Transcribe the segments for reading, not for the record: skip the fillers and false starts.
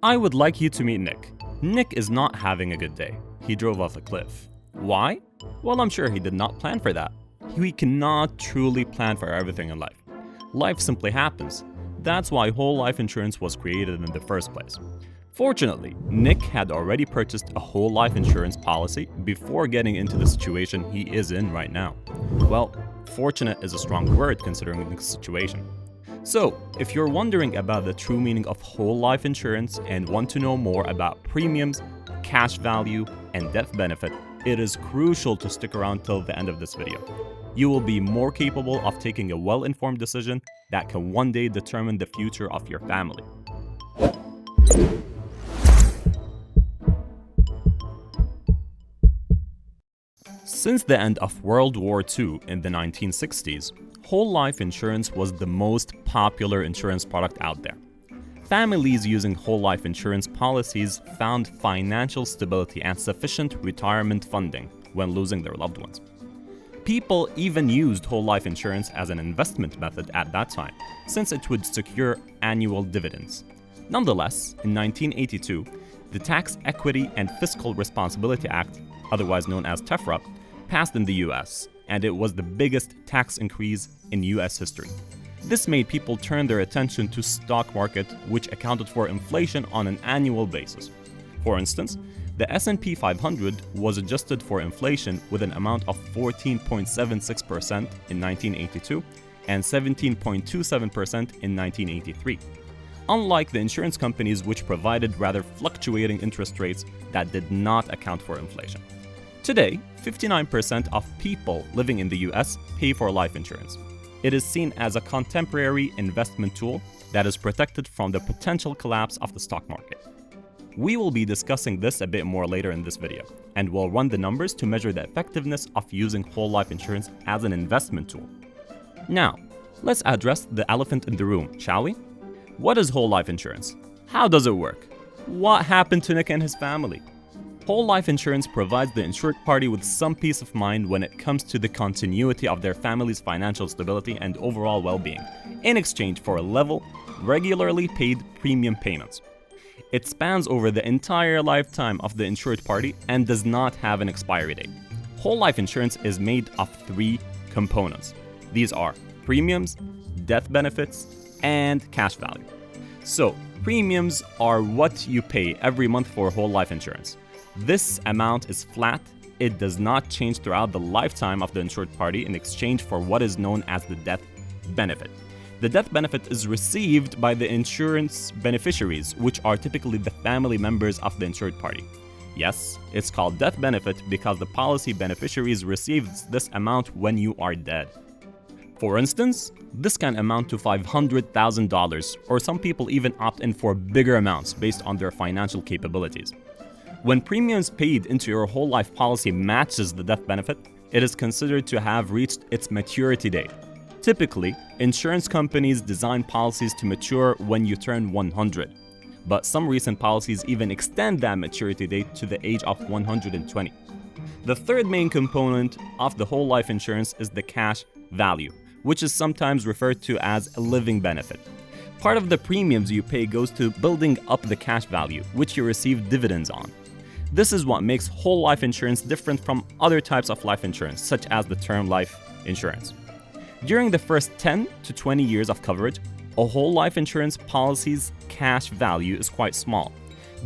I would like you to meet Nick. Nick is not having a good day. He drove off a cliff. Why? Well, I'm sure he did not plan for that. We cannot truly plan for everything in life. Life simply happens. That's why whole life insurance was created in the first place. Fortunately, Nick had already purchased a whole life insurance policy before getting into the situation he is in right now. Well, fortunate is a strong word considering the situation. So, if you're wondering about the true meaning of whole life insurance and want to know more about premiums, cash value, and death benefit, it is crucial to stick around till the end of this video. You will be more capable of taking a well-informed decision that can one day determine the future of your family. Since the end of World War II in the 1960s, whole life insurance was the most popular insurance product out there. Families using whole life insurance policies found financial stability and sufficient retirement funding when losing their loved ones. People even used whole life insurance as an investment method at that time, since it would secure annual dividends. Nonetheless, in 1982, the Tax Equity and Fiscal Responsibility Act, otherwise known as TEFRA, passed in the US, and it was the biggest tax increase in US history. This made people turn their attention to stock market, which accounted for inflation on an annual basis. For instance, the S&P 500 was adjusted for inflation with an amount of 14.76% in 1982 and 17.27% in 1983. Unlike the insurance companies, which provided rather fluctuating interest rates that did not account for inflation. Today, 59% of people living in the US pay for life insurance. It is seen as a contemporary investment tool that is protected from the potential collapse of the stock market. We will be discussing this a bit more later in this video, and we'll run the numbers to measure the effectiveness of using whole life insurance as an investment tool. Now, let's address the elephant in the room, shall we? What is whole life insurance? How does it work? What happened to Nick and his family? Whole life insurance provides the insured party with some peace of mind when it comes to the continuity of their family's financial stability and overall well-being, in exchange for level, regularly paid premium payments. It spans over the entire lifetime of the insured party and does not have an expiry date. Whole life insurance is made of three components. These are premiums, death benefits, and cash value. So, premiums are what you pay every month for whole life insurance. This amount is flat. It does not change throughout the lifetime of the insured party in exchange for what is known as the death benefit. The death benefit is received by the insurance beneficiaries, which are typically the family members of the insured party. Yes, it's called death benefit because the policy beneficiaries receives this amount when you are dead. For instance, this can amount to $500,000, or some people even opt in for bigger amounts based on their financial capabilities. When premiums paid into your whole life policy matches the death benefit, it is considered to have reached its maturity date. Typically, insurance companies design policies to mature when you turn 100, but some recent policies even extend that maturity date to the age of 120. The third main component of the whole life insurance is the cash value, which is sometimes referred to as a living benefit. Part of the premiums you pay goes to building up the cash value, which you receive dividends on. This is what makes whole life insurance different from other types of life insurance, such as the term life insurance. During the first 10 to 20 years of coverage, a whole life insurance policy's cash value is quite small,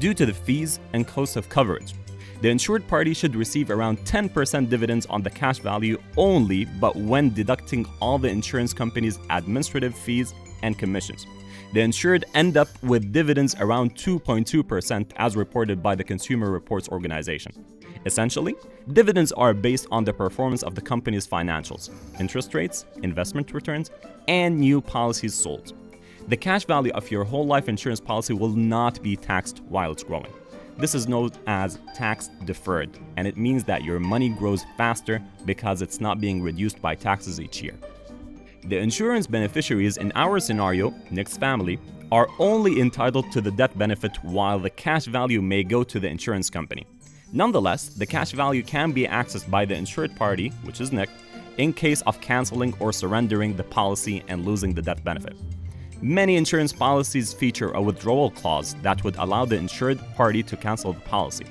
due to the fees and costs of coverage. The insured party should receive around 10% dividends on the cash value only, but when deducting all the insurance company's administrative fees and commissions. The insured end up with dividends around 2.2% as reported by the Consumer Reports Organization. Essentially, dividends are based on the performance of the company's financials, interest rates, investment returns, and new policies sold. The cash value of your whole life insurance policy will not be taxed while it's growing. This is known as tax deferred, and it means that your money grows faster because it's not being reduced by taxes each year. The insurance beneficiaries in our scenario, Nick's family, are only entitled to the death benefit while the cash value may go to the insurance company. Nonetheless, the cash value can be accessed by the insured party, which is Nick, in case of canceling or surrendering the policy and losing the death benefit. Many insurance policies feature a withdrawal clause that would allow the insured party to cancel the policy.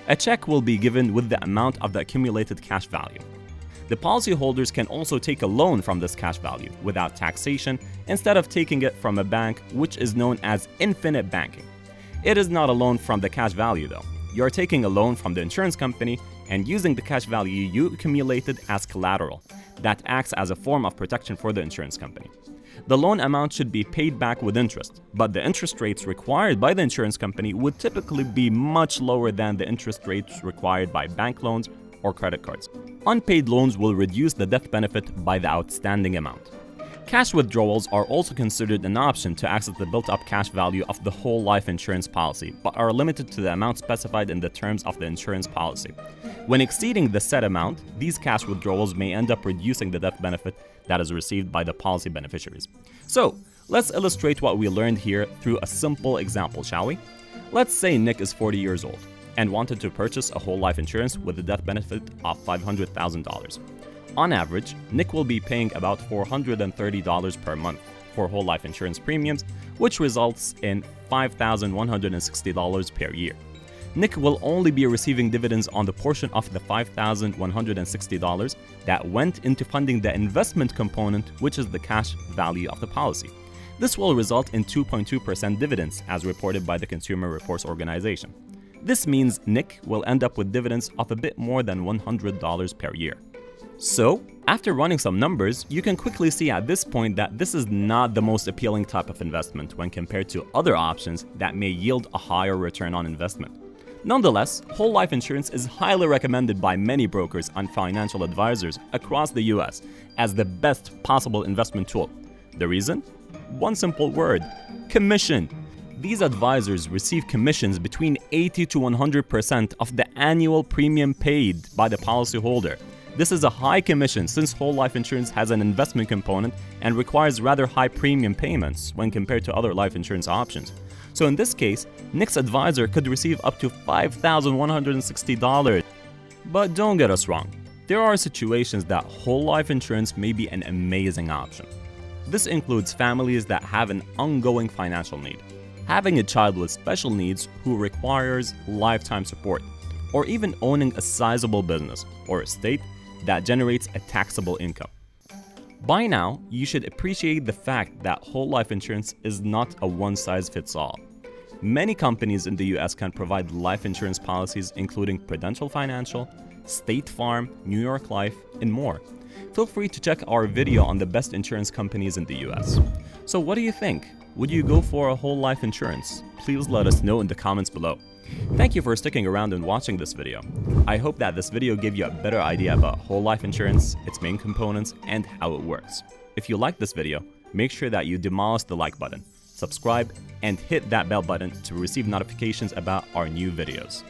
A check will be given with the amount of the accumulated cash value. The policyholders can also take a loan from this cash value without taxation instead of taking it from a bank, which is known as infinite banking. It is not a loan from the cash value though. You are taking a loan from the insurance company and using the cash value you accumulated as collateral. That acts as a form of protection for the insurance company. The loan amount should be paid back with interest, but the interest rates required by the insurance company would typically be much lower than the interest rates required by bank loans or credit cards. Unpaid loans will reduce the death benefit by the outstanding amount. Cash withdrawals are also considered an option to access the built-up cash value of the whole life insurance policy, but are limited to the amount specified in the terms of the insurance policy. When exceeding the set amount, these cash withdrawals may end up reducing the death benefit that is received by the policy beneficiaries. So, let's illustrate what we learned here through a simple example, shall we? Let's say Nick is 40 years old and wanted to purchase a whole life insurance with a death benefit of $500,000. On average, Nick will be paying about $430 per month for whole life insurance premiums, which results in $5,160 per year. Nick will only be receiving dividends on the portion of the $5,160 that went into funding the investment component, which is the cash value of the policy. This will result in 2.2% dividends, as reported by the Consumer Reports Organization. This means Nick will end up with dividends of a bit more than $100 per year. So, after running some numbers, you can quickly see at this point that this is not the most appealing type of investment when compared to other options that may yield a higher return on investment. Nonetheless, whole life insurance is highly recommended by many brokers and financial advisors across the US as the best possible investment tool. The reason? One simple word: commission. These advisors receive commissions between 80 to 100% of the annual premium paid by the policyholder. This is a high commission since whole life insurance has an investment component and requires rather high premium payments when compared to other life insurance options. So in this case, Nick's advisor could receive up to $5,160. But don't get us wrong, there are situations that whole life insurance may be an amazing option. This includes families that have an ongoing financial need, having a child with special needs who requires lifetime support, or even owning a sizable business or estate that generates a taxable income. By now, you should appreciate the fact that whole life insurance is not a one-size-fits-all. Many companies in the US can provide life insurance policies including Prudential Financial, State Farm, New York Life, and more. Feel free to check our video on the best insurance companies in the US. So what do you think? Would you go for a whole life insurance? Please let us know in the comments below. Thank you for sticking around and watching this video. I hope that this video gave you a better idea about whole life insurance, its main components, and how it works. If you liked this video, make sure that you demolish the like button, subscribe, and hit that bell button to receive notifications about our new videos.